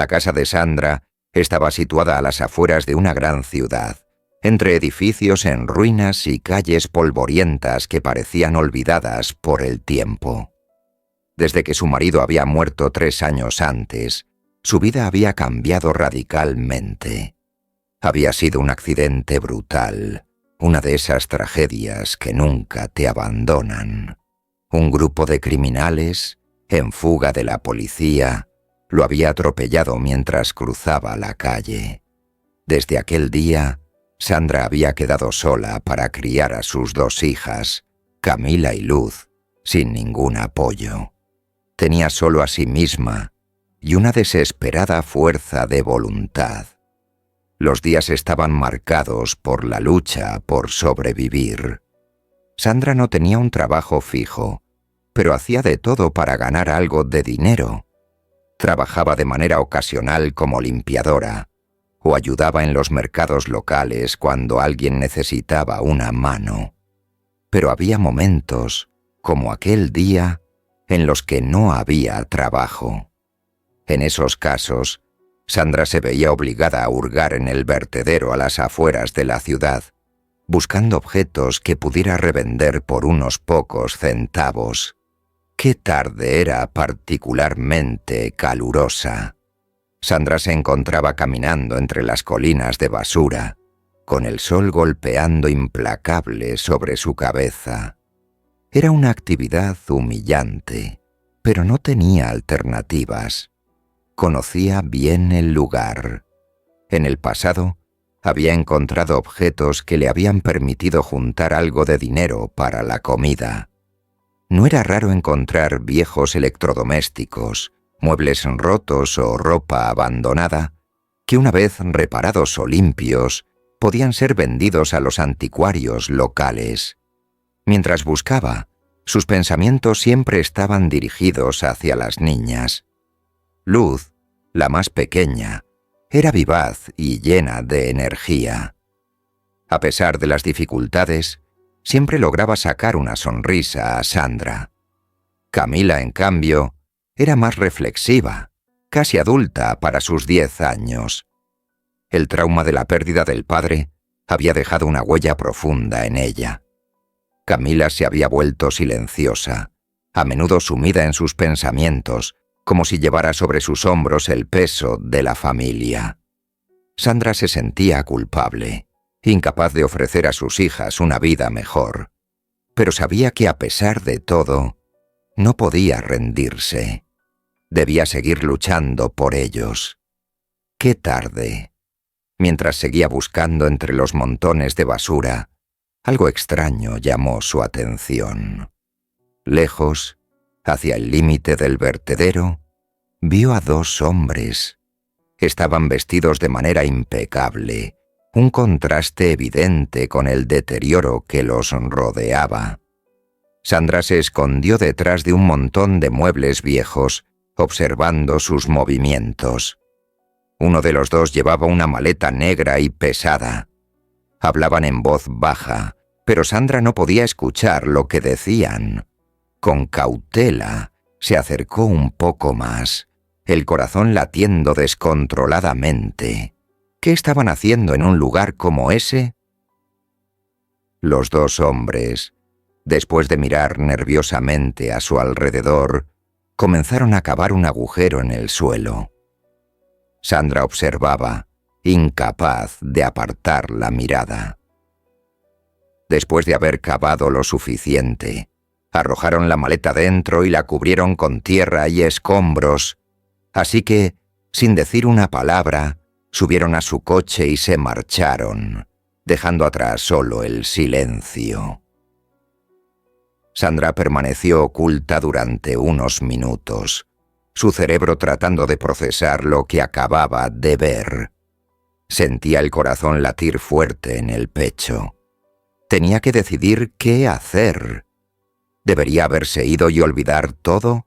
La casa de Sandra estaba situada a las afueras de una gran ciudad, entre edificios en ruinas y calles polvorientas que parecían olvidadas por el tiempo. Desde que su marido había muerto 3 años antes, su vida había cambiado radicalmente. Había sido un accidente brutal, una de esas tragedias que nunca te abandonan. Un grupo de criminales, en fuga de la policía, lo había atropellado mientras cruzaba la calle. Desde aquel día, Sandra había quedado sola para criar a sus 2 hijas, Camila y Luz, sin ningún apoyo. Tenía solo a sí misma y una desesperada fuerza de voluntad. Los días estaban marcados por la lucha por sobrevivir. Sandra no tenía un trabajo fijo, pero hacía de todo para ganar algo de dinero. Trabajaba de manera ocasional como limpiadora o ayudaba en los mercados locales cuando alguien necesitaba una mano. Pero había momentos, como aquel día, en los que no había trabajo. En esos casos, Sandra se veía obligada a hurgar en el vertedero a las afueras de la ciudad, buscando objetos que pudiera revender por unos pocos centavos. Qué tarde era particularmente calurosa. Sandra se encontraba caminando entre las colinas de basura, con el sol golpeando implacable sobre su cabeza. Era una actividad humillante, pero no tenía alternativas. Conocía bien el lugar. En el pasado, había encontrado objetos que le habían permitido juntar algo de dinero para la comida. No era raro encontrar viejos electrodomésticos, muebles rotos o ropa abandonada, que una vez reparados o limpios, podían ser vendidos a los anticuarios locales. Mientras buscaba, sus pensamientos siempre estaban dirigidos hacia las niñas. Luz, la más pequeña, era vivaz y llena de energía. A pesar de las dificultades, siempre lograba sacar una sonrisa a Sandra. Camila, en cambio, era más reflexiva, casi adulta para sus 10 años. El trauma de la pérdida del padre había dejado una huella profunda en ella. Camila se había vuelto silenciosa, a menudo sumida en sus pensamientos, como si llevara sobre sus hombros el peso de la familia. Sandra se sentía culpable, incapaz de ofrecer a sus hijas una vida mejor, pero sabía que a pesar de todo, no podía rendirse. Debía seguir luchando por ellos. ¡Qué tarde! Mientras seguía buscando entre los montones de basura, algo extraño llamó su atención. Lejos, hacia el límite del vertedero, vio a 2 hombres. Estaban vestidos de manera impecable, un contraste evidente con el deterioro que los rodeaba. Sandra se escondió detrás de un montón de muebles viejos, observando sus movimientos. Uno de los 2 llevaba una maleta negra y pesada. Hablaban en voz baja, pero Sandra no podía escuchar lo que decían. Con cautela, se acercó un poco más, el corazón latiendo descontroladamente. ¿Qué estaban haciendo en un lugar como ese? Los 2 hombres, después de mirar nerviosamente a su alrededor, comenzaron a cavar un agujero en el suelo. Sandra observaba, incapaz de apartar la mirada. Después de haber cavado lo suficiente, arrojaron la maleta dentro y la cubrieron con tierra y escombros, así que, sin decir una palabra, subieron a su coche y se marcharon, dejando atrás solo el silencio. Sandra permaneció oculta durante unos minutos, su cerebro tratando de procesar lo que acababa de ver. Sentía el corazón latir fuerte en el pecho. Tenía que decidir qué hacer. ¿Debería haberse ido y olvidar todo?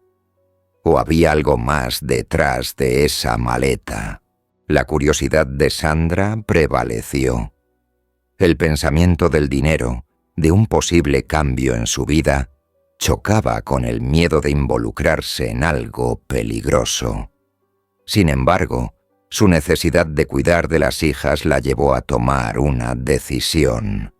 ¿O había algo más detrás de esa maleta? La curiosidad de Sandra prevaleció. El pensamiento del dinero, de un posible cambio en su vida, chocaba con el miedo de involucrarse en algo peligroso. Sin embargo, su necesidad de cuidar de las hijas la llevó a tomar una decisión.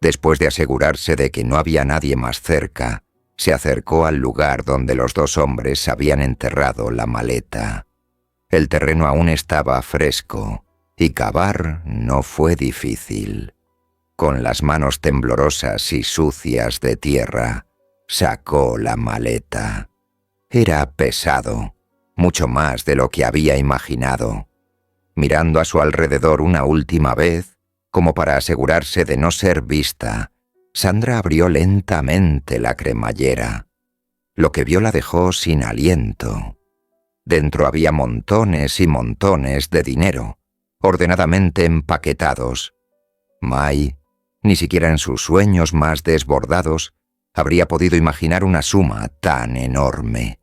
Después de asegurarse de que no había nadie más cerca, se acercó al lugar donde los dos hombres habían enterrado la maleta. El terreno aún estaba fresco, y cavar no fue difícil. Con las manos temblorosas y sucias de tierra, sacó la maleta. Era pesado, mucho más de lo que había imaginado. Mirando a su alrededor una última vez, como para asegurarse de no ser vista, Sandra abrió lentamente la cremallera. Lo que vio la dejó sin aliento. Dentro había montones y montones de dinero, ordenadamente empaquetados. May, ni siquiera en sus sueños más desbordados, habría podido imaginar una suma tan enorme.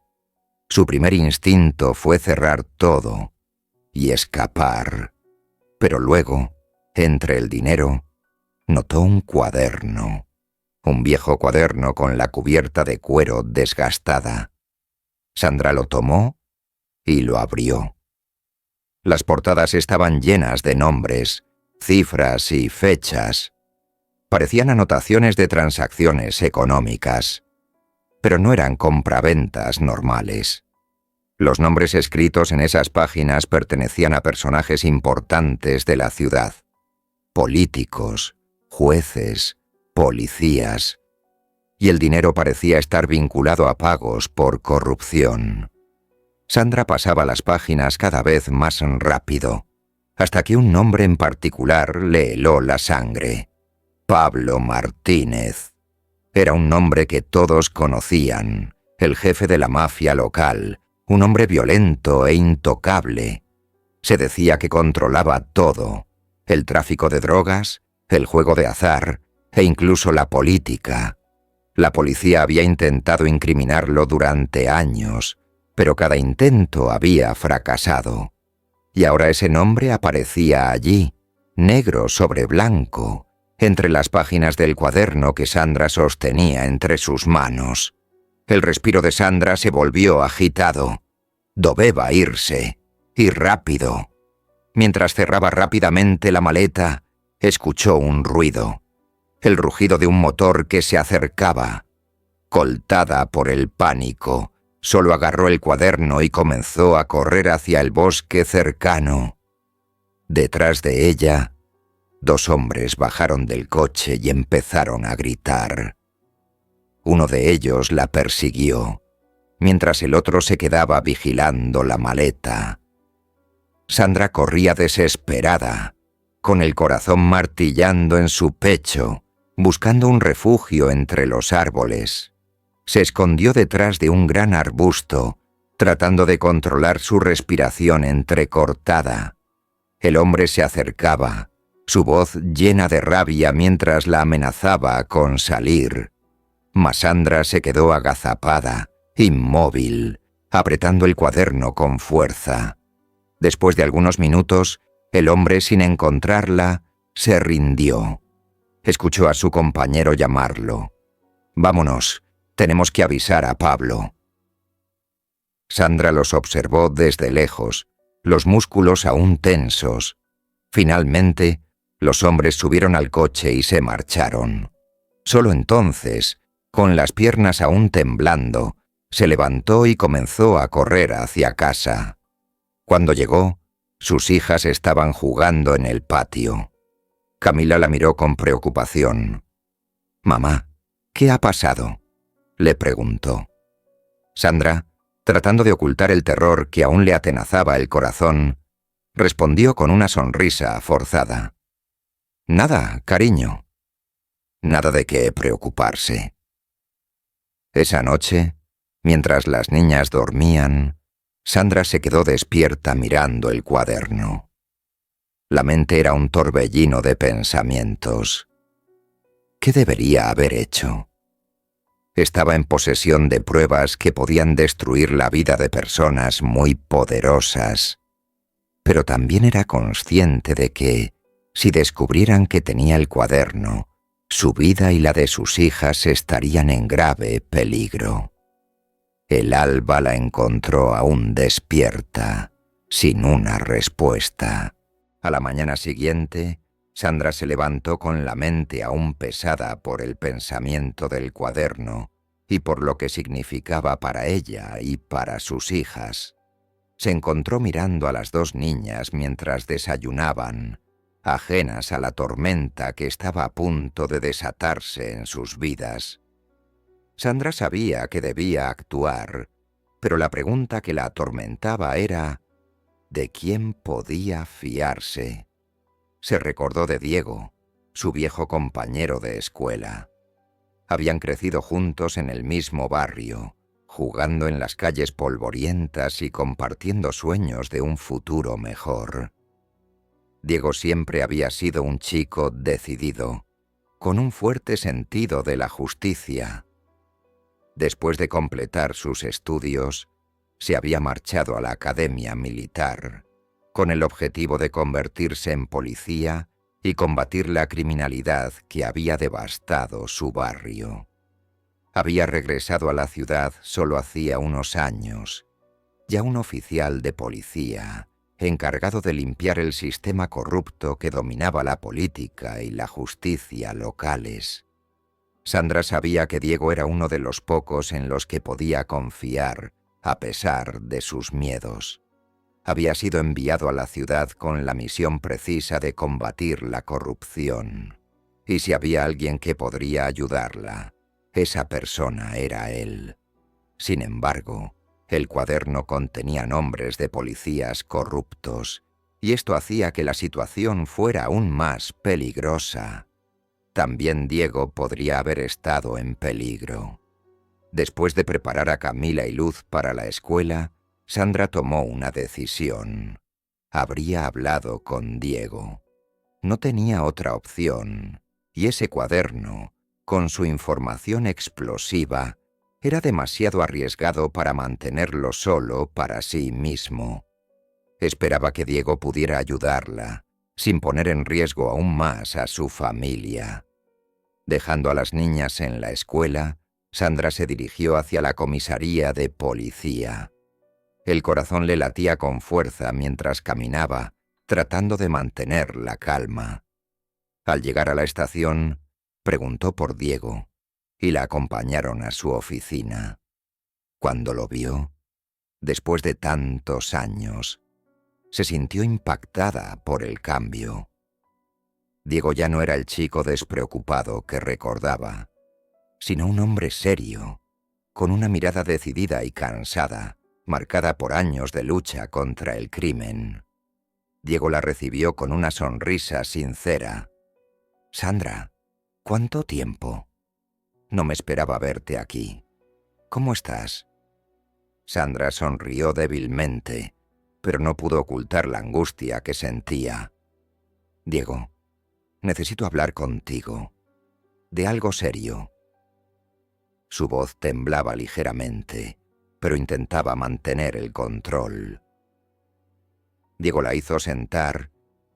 Su primer instinto fue cerrar todo y escapar. Pero luego, entre el dinero, notó un cuaderno. Un viejo cuaderno con la cubierta de cuero desgastada. Sandra lo tomó y lo abrió. Las portadas estaban llenas de nombres, cifras y fechas. Parecían anotaciones de transacciones económicas, pero no eran compraventas normales. Los nombres escritos en esas páginas pertenecían a personajes importantes de la ciudad. Políticos, jueces, policías. Y el dinero parecía estar vinculado a pagos por corrupción. Sandra pasaba las páginas cada vez más rápido, hasta que un nombre en particular le heló la sangre. Pablo Martínez. Era un nombre que todos conocían, el jefe de la mafia local, un hombre violento e intocable. Se decía que controlaba todo, el tráfico de drogas, el juego de azar e incluso la política. La policía había intentado incriminarlo durante años, pero cada intento había fracasado. Y ahora ese nombre aparecía allí, negro sobre blanco, entre las páginas del cuaderno que Sandra sostenía entre sus manos. El respiro de Sandra se volvió agitado. Debía irse, y rápido. Mientras cerraba rápidamente la maleta, escuchó un ruido. El rugido de un motor que se acercaba. Coltada por el pánico, solo agarró el cuaderno y comenzó a correr hacia el bosque cercano. Detrás de ella, dos hombres bajaron del coche y empezaron a gritar. Uno de ellos la persiguió, mientras el otro se quedaba vigilando la maleta. Sandra corría desesperada, con el corazón martillando en su pecho, buscando un refugio entre los árboles. Se escondió detrás de un gran arbusto, tratando de controlar su respiración entrecortada. El hombre se acercaba, su voz llena de rabia mientras la amenazaba con salir. Mas Sandra se quedó agazapada, inmóvil, apretando el cuaderno con fuerza. Después de algunos minutos, el hombre, sin encontrarla, se rindió. Escuchó a su compañero llamarlo. «Vámonos, tenemos que avisar a Pablo». Sandra los observó desde lejos, los músculos aún tensos. Finalmente, los hombres subieron al coche y se marcharon. Solo entonces, con las piernas aún temblando, se levantó y comenzó a correr hacia casa. Cuando llegó, sus hijas estaban jugando en el patio. Camila la miró con preocupación. «Mamá, ¿qué ha pasado?», le preguntó. Sandra, tratando de ocultar el terror que aún le atenazaba el corazón, respondió con una sonrisa forzada. «Nada, cariño. Nada de qué preocuparse». Esa noche, mientras las niñas dormían, Sandra se quedó despierta mirando el cuaderno. La mente era un torbellino de pensamientos. ¿Qué debería haber hecho? Estaba en posesión de pruebas que podían destruir la vida de personas muy poderosas, pero también era consciente de que, si descubrieran que tenía el cuaderno, su vida y la de sus hijas estarían en grave peligro. El alba la encontró aún despierta. sin una respuesta. A la mañana siguiente, Sandra se levantó con la mente aún pesada por el pensamiento del cuaderno y por lo que significaba para ella y para sus hijas. Se encontró mirando a las dos niñas mientras desayunaban, ajenas a la tormenta que estaba a punto de desatarse en sus vidas. Sandra sabía que debía actuar, pero la pregunta que la atormentaba era ¿de quién podía fiarse? Se recordó de Diego, su viejo compañero de escuela. Habían crecido juntos en el mismo barrio, jugando en las calles polvorientas y compartiendo sueños de un futuro mejor. Diego siempre había sido un chico decidido, con un fuerte sentido de la justicia. Después de completar sus estudios, se había marchado a la academia militar, con el objetivo de convertirse en policía y combatir la criminalidad que había devastado su barrio. Había regresado a la ciudad solo hacía unos años, ya un oficial de policía, encargado de limpiar el sistema corrupto que dominaba la política y la justicia locales. Sandra sabía que Diego era uno de los pocos en los que podía confiar, a pesar de sus miedos. Había sido enviado a la ciudad con la misión precisa de combatir la corrupción. Y si había alguien que podría ayudarla, esa persona era él. Sin embargo, el cuaderno contenía nombres de policías corruptos, y esto hacía que la situación fuera aún más peligrosa. También Diego podría haber estado en peligro. Después de preparar a Camila y Luz para la escuela, Sandra tomó una decisión. Habría hablado con Diego. No tenía otra opción, y ese cuaderno, con su información explosiva, era demasiado arriesgado para mantenerlo solo para sí mismo. Esperaba que Diego pudiera ayudarla, sin poner en riesgo aún más a su familia. Dejando a las niñas en la escuela, Sandra se dirigió hacia la comisaría de policía. El corazón le latía con fuerza mientras caminaba, tratando de mantener la calma. Al llegar a la estación, preguntó por Diego, y la acompañaron a su oficina. Cuando lo vio, después de tantos años, se sintió impactada por el cambio. Diego ya no era el chico despreocupado que recordaba, sino un hombre serio, con una mirada decidida y cansada, marcada por años de lucha contra el crimen. Diego la recibió con una sonrisa sincera. «Sandra, ¿cuánto tiempo? No me esperaba verte aquí. ¿Cómo estás?» Sandra sonrió débilmente, pero no pudo ocultar la angustia que sentía. «Diego, necesito hablar contigo, de algo serio». Su voz temblaba ligeramente, pero intentaba mantener el control. Diego la hizo sentar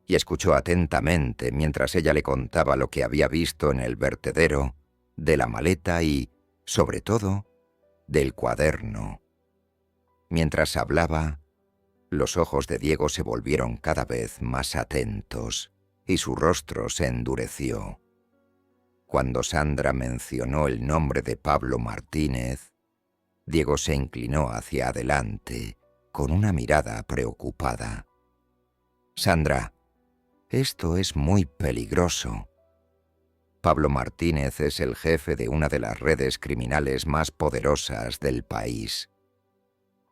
y escuchó atentamente mientras ella le contaba lo que había visto en el vertedero, de la maleta y, sobre todo, del cuaderno. Mientras hablaba, los ojos de Diego se volvieron cada vez más atentos y su rostro se endureció. Cuando Sandra mencionó el nombre de Pablo Martínez, Diego se inclinó hacia adelante, con una mirada preocupada. «Sandra, esto es muy peligroso. Pablo Martínez es el jefe de una de las redes criminales más poderosas del país.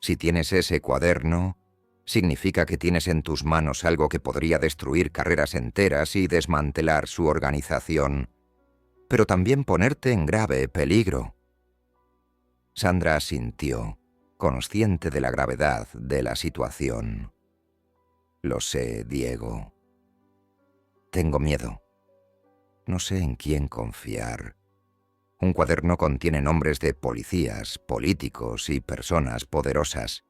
Si tienes ese cuaderno, significa que tienes en tus manos algo que podría destruir carreras enteras y desmantelar su organización, pero también ponerte en grave peligro». Sandra asintió, consciente de la gravedad de la situación. «Lo sé, Diego. Tengo miedo. No sé en quién confiar. Un cuaderno contiene nombres de policías, políticos y personas poderosas.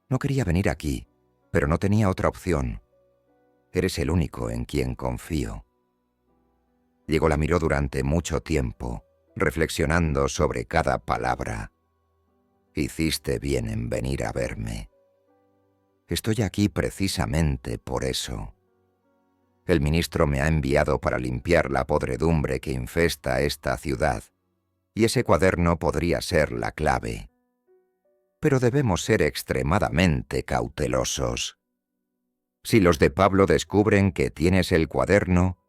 No quería venir aquí, pero no tenía otra opción. Eres el único en quien confío». Diego la miró durante mucho tiempo, reflexionando sobre cada palabra. «Hiciste bien en venir a verme». Estoy aquí precisamente por eso. El ministro me ha enviado para limpiar la podredumbre que infesta esta ciudad, y ese cuaderno podría ser la clave. Pero debemos ser extremadamente cautelosos. Si los de Pablo descubren que tienes el cuaderno,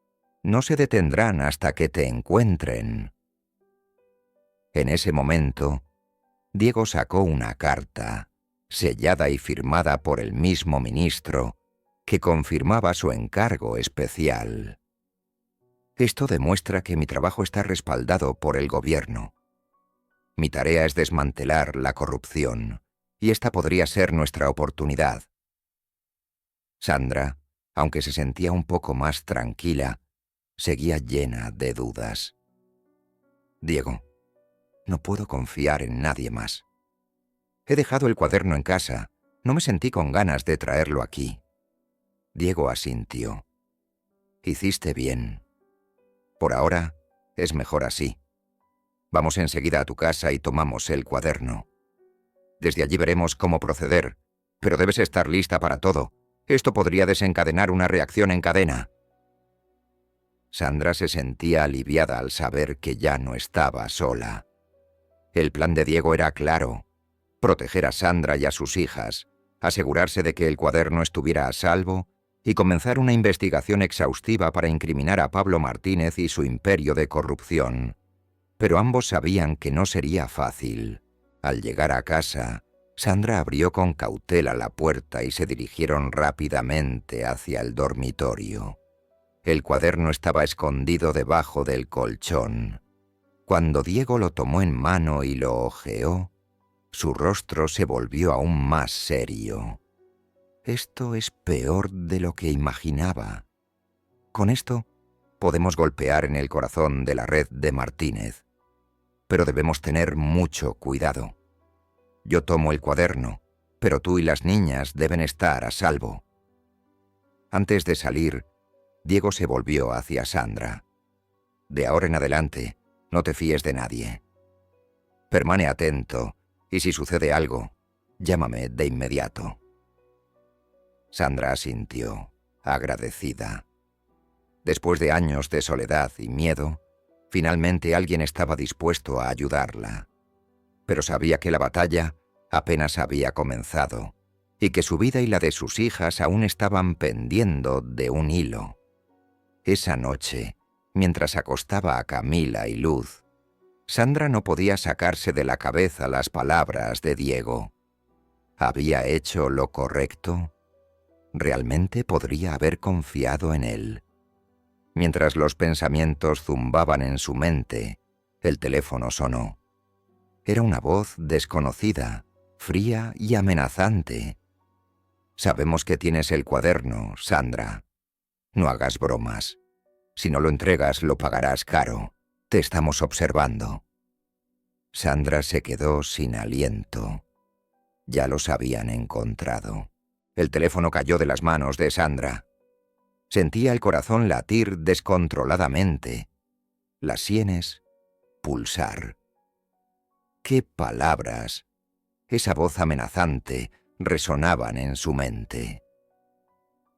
no se detendrán hasta que te encuentren. En ese momento, Diego sacó una carta, sellada y firmada por el mismo ministro, que confirmaba su encargo especial. Esto demuestra que mi trabajo está respaldado por el gobierno. Mi tarea es desmantelar la corrupción, y esta podría ser nuestra oportunidad. Sandra, aunque se sentía un poco más tranquila, seguía llena de dudas. Diego, no puedo confiar en nadie más. He dejado el cuaderno en casa. No me sentí con ganas de traerlo aquí. Diego asintió. Hiciste bien. Por ahora, es mejor así. Vamos enseguida a tu casa y tomamos el cuaderno. Desde allí veremos cómo proceder, pero debes estar lista para todo. Esto podría desencadenar una reacción en cadena. Sandra se sentía aliviada al saber que ya no estaba sola. El plan de Diego era claro: proteger a Sandra y a sus hijas, asegurarse de que el cuaderno estuviera a salvo y comenzar una investigación exhaustiva para incriminar a Pablo Martínez y su imperio de corrupción. Pero ambos sabían que no sería fácil. Al llegar a casa, Sandra abrió con cautela la puerta y se dirigieron rápidamente hacia el dormitorio. El cuaderno estaba escondido debajo del colchón. Cuando Diego lo tomó en mano y lo hojeó, su rostro se volvió aún más serio. Esto es peor de lo que imaginaba. Con esto podemos golpear en el corazón de la red de Martínez. Pero debemos tener mucho cuidado. Yo tomo el cuaderno, pero tú y las niñas deben estar a salvo. Antes de salir, Diego se volvió hacia Sandra. De ahora en adelante, no te fíes de nadie. Permane atento, y si sucede algo, llámame de inmediato. Sandra asintió, agradecida. Después de años de soledad y miedo, finalmente alguien estaba dispuesto a ayudarla. Pero sabía que la batalla apenas había comenzado, y que su vida y la de sus hijas aún estaban pendiendo de un hilo. Esa noche, mientras acostaba a Camila y Luz, Sandra no podía sacarse de la cabeza las palabras de Diego. ¿Había hecho lo correcto? ¿Realmente podría haber confiado en él? Mientras los pensamientos zumbaban en su mente, el teléfono sonó. Era una voz desconocida, fría y amenazante. Sabemos que tienes el cuaderno, Sandra. No hagas bromas. Si no lo entregas, lo pagarás caro. Te estamos observando. Sandra se quedó sin aliento. Ya los habían encontrado. El teléfono cayó de las manos de Sandra. Sentía el corazón latir descontroladamente, las sienes pulsar. ¡Qué palabras! Esa voz amenazante resonaban en su mente.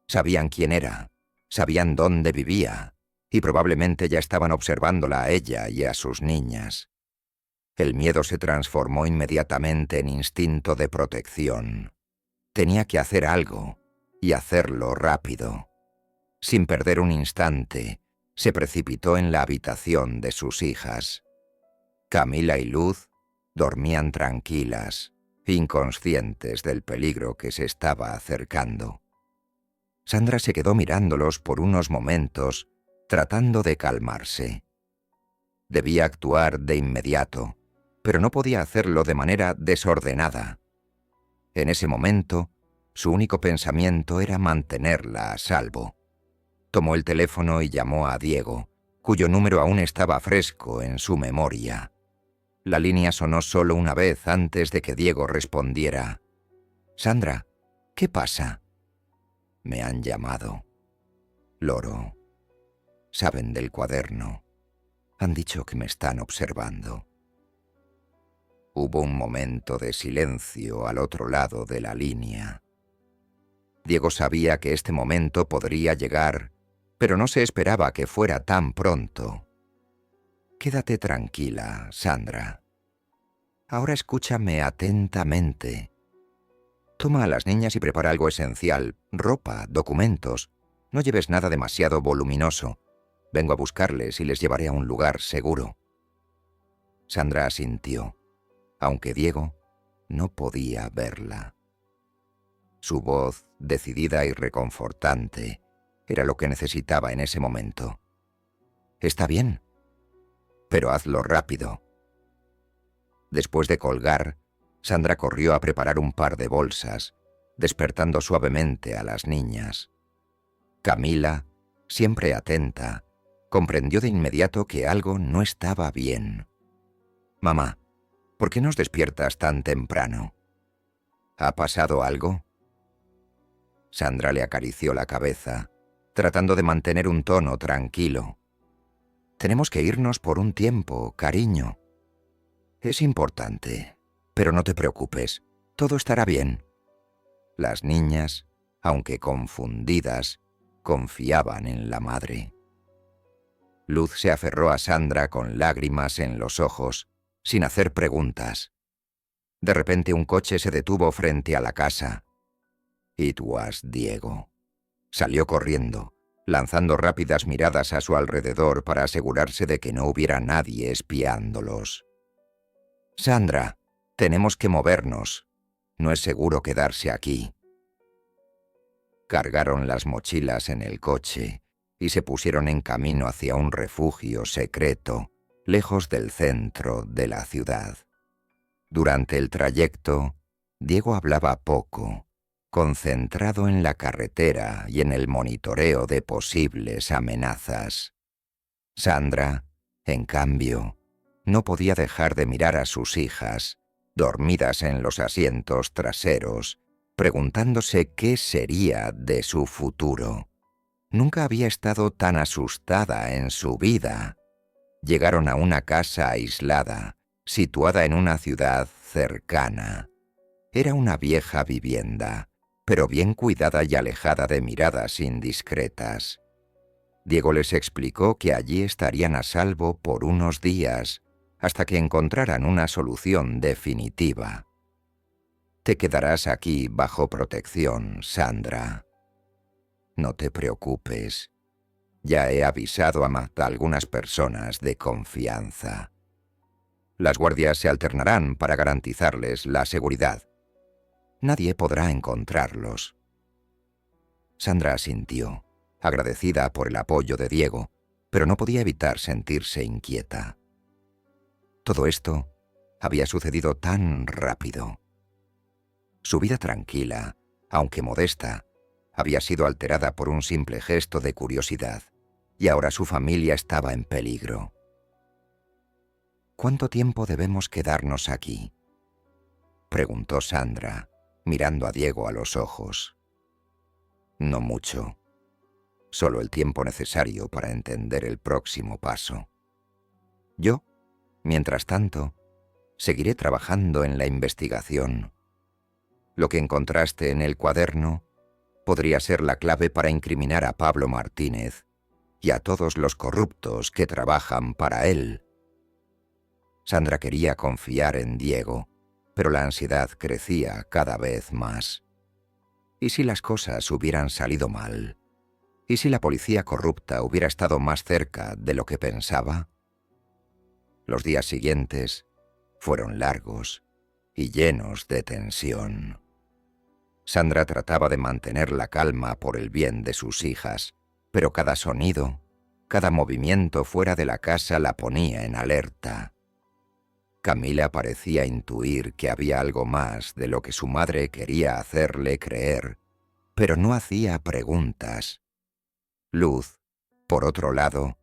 Sabían quién era, sabían dónde vivía, y probablemente ya estaban observándola a ella y a sus niñas. El miedo se transformó inmediatamente en instinto de protección. Tenía que hacer algo, y hacerlo rápido. Sin perder un instante, se precipitó en la habitación de sus hijas. Camila y Luz dormían tranquilas, inconscientes del peligro que se estaba acercando. Sandra se quedó mirándolos por unos momentos, tratando de calmarse. Debía actuar de inmediato, pero no podía hacerlo de manera desordenada. En ese momento, su único pensamiento era mantenerla a salvo. Tomó el teléfono y llamó a Diego, cuyo número aún estaba fresco en su memoria. La línea sonó solo una vez antes de que Diego respondiera. «Sandra, ¿qué pasa?» «Me han llamado. Loro. Saben del cuaderno. Han dicho que me están observando». Hubo un momento de silencio al otro lado de la línea. Diego sabía que este momento podría llegar, pero no se esperaba que fuera tan pronto. Quédate tranquila, Sandra. Ahora escúchame atentamente. Toma a las niñas y prepara algo esencial, ropa, documentos. No lleves nada demasiado voluminoso. Vengo a buscarles y les llevaré a un lugar seguro. Sandra asintió, aunque Diego no podía verla. Su voz, decidida y reconfortante, era lo que necesitaba en ese momento. «Está bien, pero hazlo rápido». Después de colgar, Sandra corrió a preparar un par de bolsas, despertando suavemente a las niñas. Camila, siempre atenta, comprendió de inmediato que algo no estaba bien. «Mamá, ¿por qué nos despiertas tan temprano? ¿Ha pasado algo?» Sandra le acarició la cabeza, tratando de mantener un tono tranquilo. «Tenemos que irnos por un tiempo, cariño. Es importante, pero no te preocupes, todo estará bien». Las niñas, aunque confundidas, confiaban en la madre. Luz se aferró a Sandra con lágrimas en los ojos, sin hacer preguntas. De repente un coche se detuvo frente a la casa. It was Diego. Salió corriendo, lanzando rápidas miradas a su alrededor para asegurarse de que no hubiera nadie espiándolos. «Sandra, tenemos que movernos. No es seguro quedarse aquí». Cargaron las mochilas en el coche y se pusieron en camino hacia un refugio secreto, lejos del centro de la ciudad. Durante el trayecto, Diego hablaba poco, concentrado en la carretera y en el monitoreo de posibles amenazas. Sandra, en cambio, no podía dejar de mirar a sus hijas, dormidas en los asientos traseros, preguntándose qué sería de su futuro. Nunca había estado tan asustada en su vida. Llegaron a una casa aislada, situada en una ciudad cercana. Era una vieja vivienda, pero bien cuidada y alejada de miradas indiscretas. Diego les explicó que allí estarían a salvo por unos días, hasta que encontraran una solución definitiva. «Te quedarás aquí bajo protección, Sandra. No te preocupes. Ya he avisado a algunas personas de confianza. Las guardias se alternarán para garantizarles la seguridad. Nadie podrá encontrarlos». Sandra asintió, agradecida por el apoyo de Diego, pero no podía evitar sentirse inquieta. Todo esto había sucedido tan rápido. Su vida tranquila, aunque modesta, había sido alterada por un simple gesto de curiosidad, y ahora su familia estaba en peligro. «¿Cuánto tiempo debemos quedarnos aquí?», preguntó Sandra, mirando a Diego a los ojos. «No mucho. Solo el tiempo necesario para entender el próximo paso. Yo, mientras tanto, seguiré trabajando en la investigación. Lo que encontraste en el cuaderno podría ser la clave para incriminar a Pablo Martínez y a todos los corruptos que trabajan para él». Sandra quería confiar en Diego, pero la ansiedad crecía cada vez más. ¿Y si las cosas hubieran salido mal? ¿Y si la policía corrupta hubiera estado más cerca de lo que pensaba? Los días siguientes fueron largos y llenos de tensión. Sandra trataba de mantener la calma por el bien de sus hijas, pero cada sonido, cada movimiento fuera de la casa la ponía en alerta. Camila parecía intuir que había algo más de lo que su madre quería hacerle creer, pero no hacía preguntas. Luz, por otro lado,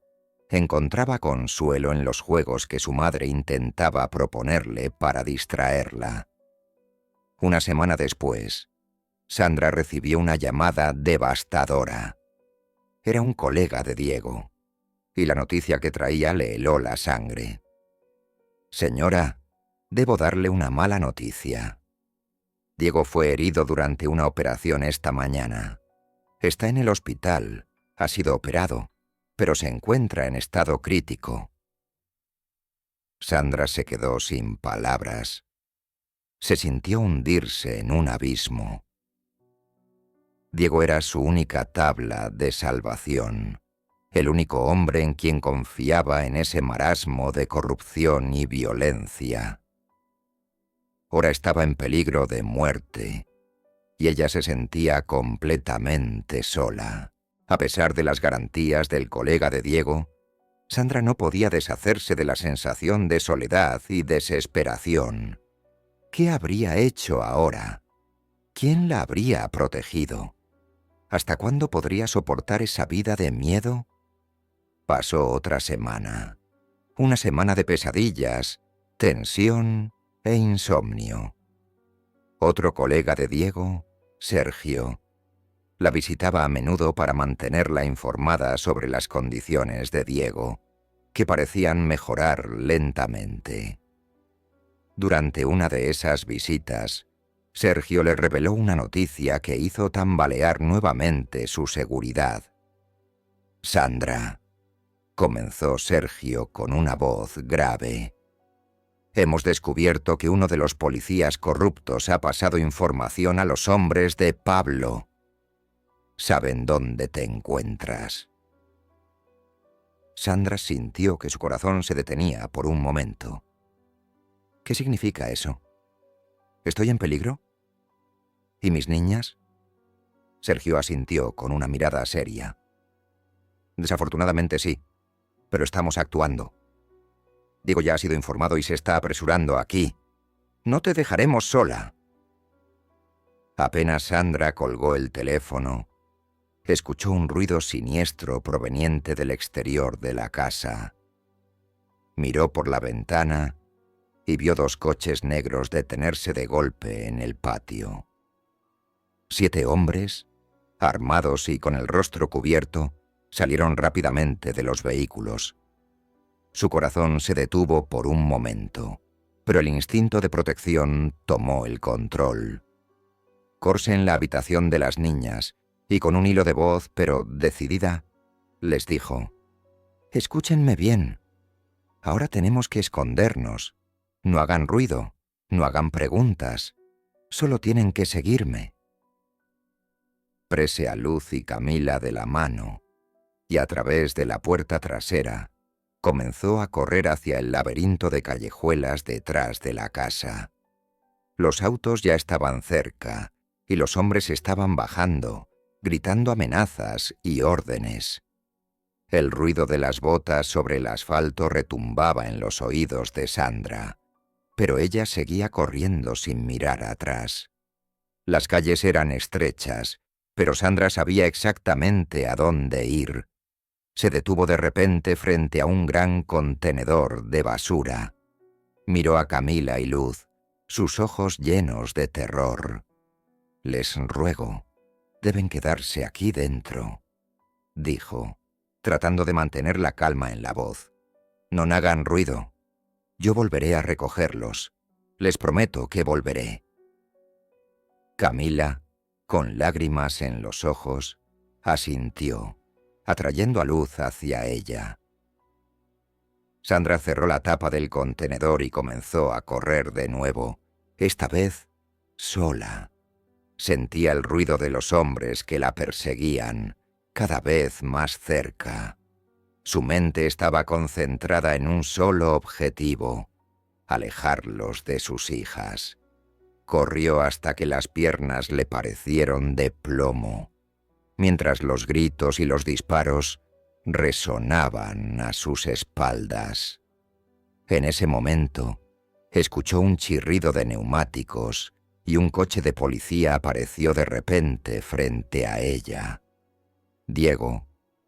encontraba consuelo en los juegos que su madre intentaba proponerle para distraerla. Una semana después, Sandra recibió una llamada devastadora. Era un colega de Diego, y la noticia que traía le heló la sangre. «Señora, debo darle una mala noticia». Diego fue herido durante una operación esta mañana. Está en el hospital, ha sido operado, pero se encuentra en estado crítico. Sandra se quedó sin palabras. Se sintió hundirse en un abismo. Diego era su única tabla de salvación, el único hombre en quien confiaba en ese marasmo de corrupción y violencia. Ahora estaba en peligro de muerte, y ella se sentía completamente sola. A pesar de las garantías del colega de Diego, Sandra no podía deshacerse de la sensación de soledad y desesperación. ¿Qué habría hecho ahora? ¿Quién la habría protegido? ¿Hasta cuándo podría soportar esa vida de miedo? Pasó otra semana. Una semana de pesadillas, tensión e insomnio. Otro colega de Diego, Sergio, la visitaba a menudo para mantenerla informada sobre las condiciones de Diego, que parecían mejorar lentamente. Durante una de esas visitas, Sergio le reveló una noticia que hizo tambalear nuevamente su seguridad. «Sandra», comenzó Sergio con una voz grave, «hemos descubierto que uno de los policías corruptos ha pasado información a los hombres de Pablo. Saben dónde te encuentras». Sandra sintió que su corazón se detenía por un momento. ¿Qué significa eso? ¿Estoy en peligro? ¿Y mis niñas? Sergio asintió con una mirada seria. Desafortunadamente sí, pero estamos actuando. Diego ya ha sido informado y se está apresurando aquí. No te dejaremos sola. Apenas Sandra colgó el teléfono, escuchó un ruido siniestro proveniente del exterior de la casa. Miró por la ventana y vio 2 coches negros detenerse de golpe en el patio. 7 hombres, armados y con el rostro cubierto, salieron rápidamente de los vehículos. Su corazón se detuvo por un momento, pero el instinto de protección tomó el control. Corse en la habitación de las niñas y con un hilo de voz, pero decidida, les dijo: «Escúchenme bien. Ahora tenemos que escondernos. No hagan ruido, no hagan preguntas. Solo tienen que seguirme». Prese a Luz y Camila de la mano y a través de la puerta trasera comenzó a correr hacia el laberinto de callejuelas detrás de la casa. Los autos ya estaban cerca y los hombres estaban bajando, gritando amenazas y órdenes. El ruido de las botas sobre el asfalto retumbaba en los oídos de Sandra, pero ella seguía corriendo sin mirar atrás. Las calles eran estrechas, pero Sandra sabía exactamente a dónde ir. Se detuvo de repente frente a un gran contenedor de basura. Miró a Camila y Luz, sus ojos llenos de terror. «Les ruego, deben quedarse aquí dentro», dijo, tratando de mantener la calma en la voz. «No hagan ruido. Yo volveré a recogerlos. Les prometo que volveré». Camila, con lágrimas en los ojos, asintió, atrayendo a Luz hacia ella. Sandra cerró la tapa del contenedor y comenzó a correr de nuevo, esta vez sola. Sentía el ruido de los hombres que la perseguían, cada vez más cerca. Su mente estaba concentrada en un solo objetivo: alejarlos de sus hijas. Corrió hasta que las piernas le parecieron de plomo, mientras los gritos y los disparos resonaban a sus espaldas. En ese momento, escuchó un chirrido de neumáticos y un coche de policía apareció de repente frente a ella. Diego,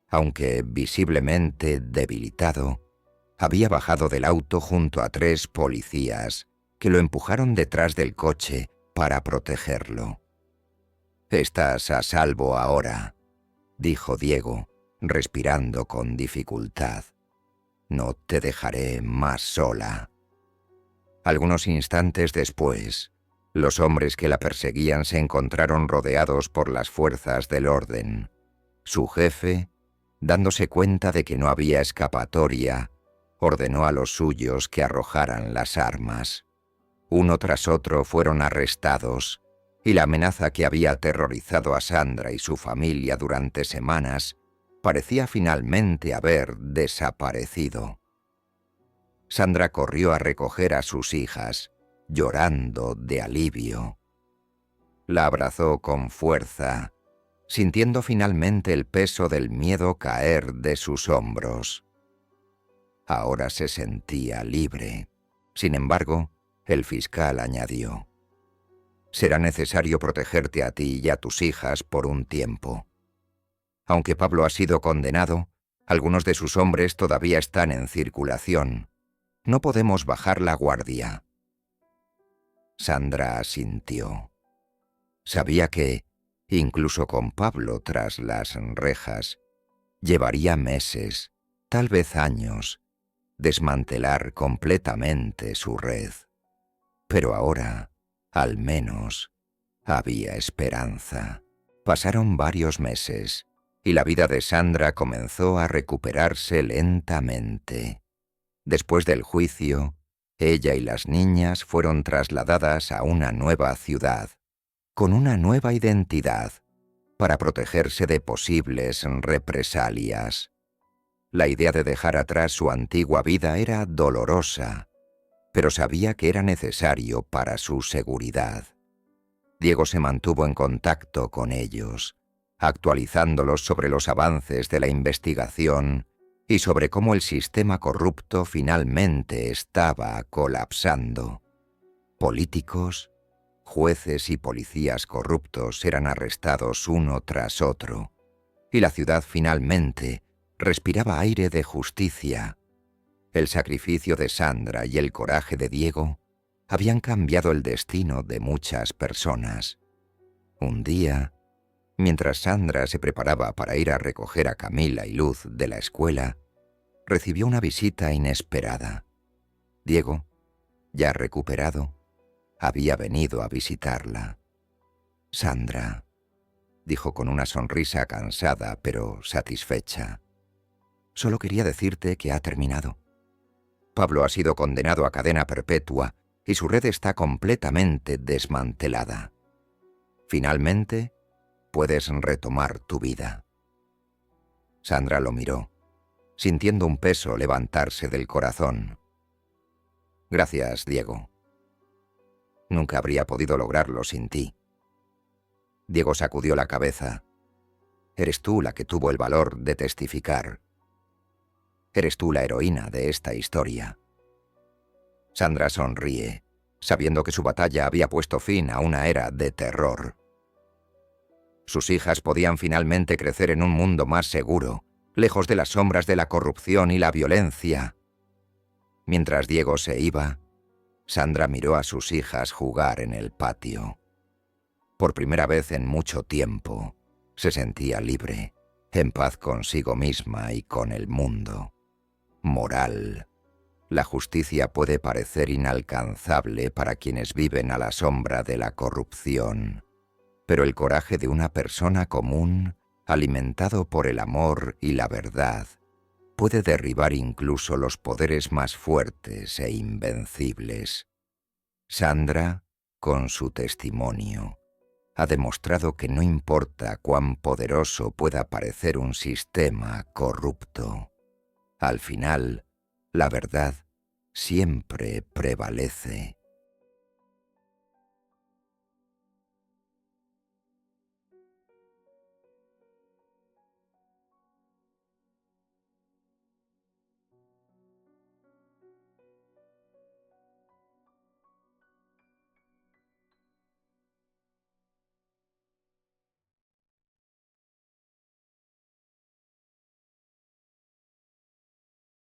aunque visiblemente debilitado, había bajado del auto junto a 3 policías que lo empujaron detrás del coche para protegerlo. «Estás a salvo ahora», dijo Diego, respirando con dificultad. «No te dejaré más sola». Algunos instantes después, Los hombres que la perseguían se encontraron rodeados por las fuerzas del orden. Su jefe, dándose cuenta de que no había escapatoria, ordenó a los suyos que arrojaran las armas. Uno tras otro fueron arrestados, y la amenaza que había aterrorizado a Sandra y su familia durante semanas parecía finalmente haber desaparecido. Sandra corrió a recoger a sus hijas, llorando de alivio. La abrazó con fuerza, sintiendo finalmente el peso del miedo caer de sus hombros. Ahora se sentía libre. Sin embargo, el fiscal añadió: «Será necesario protegerte a ti y a tus hijas por un tiempo. Aunque Pablo ha sido condenado, algunos de sus hombres todavía están en circulación. No podemos bajar la guardia». Sandra asintió. Sabía que, incluso con Pablo tras las rejas, llevaría meses, tal vez años, desmantelar completamente su red. Pero ahora, al menos, había esperanza. Pasaron varios meses, y la vida de Sandra comenzó a recuperarse lentamente. Después del juicio, ella y las niñas fueron trasladadas a una nueva ciudad, con una nueva identidad, para protegerse de posibles represalias. La idea de dejar atrás su antigua vida era dolorosa, pero sabía que era necesario para su seguridad. Diego se mantuvo en contacto con ellos, actualizándolos sobre los avances de la investigación y sobre cómo el sistema corrupto finalmente estaba colapsando. Políticos, jueces y policías corruptos eran arrestados uno tras otro, y la ciudad finalmente respiraba aire de justicia. El sacrificio de Sandra y el coraje de Diego habían cambiado el destino de muchas personas. Un día, mientras Sandra se preparaba para ir a recoger a Camila y Luz de la escuela, recibió una visita inesperada. Diego, ya recuperado, había venido a visitarla. «Sandra», dijo con una sonrisa cansada pero satisfecha, «solo quería decirte que ha terminado. Pablo ha sido condenado a cadena perpetua y su red está completamente desmantelada. Finalmente, puedes retomar tu vida». Sandra lo miró, sintiendo un peso levantarse del corazón. «Gracias, Diego. Nunca habría podido lograrlo sin ti». Diego sacudió la cabeza. «Eres tú la que tuvo el valor de testificar. Eres tú la heroína de esta historia». Sandra sonríe, sabiendo que su batalla había puesto fin a una era de terror. Sus hijas podían finalmente crecer en un mundo más seguro, lejos de las sombras de la corrupción y la violencia. Mientras Diego se iba, Sandra miró a sus hijas jugar en el patio. Por primera vez en mucho tiempo, se sentía libre, en paz consigo misma y con el mundo. Moral. La justicia puede parecer inalcanzable para quienes viven a la sombra de la corrupción, pero el coraje de una persona común, alimentado por el amor y la verdad, puede derribar incluso los poderes más fuertes e invencibles. Sandra, con su testimonio, ha demostrado que no importa cuán poderoso pueda parecer un sistema corrupto, al final, la verdad siempre prevalece.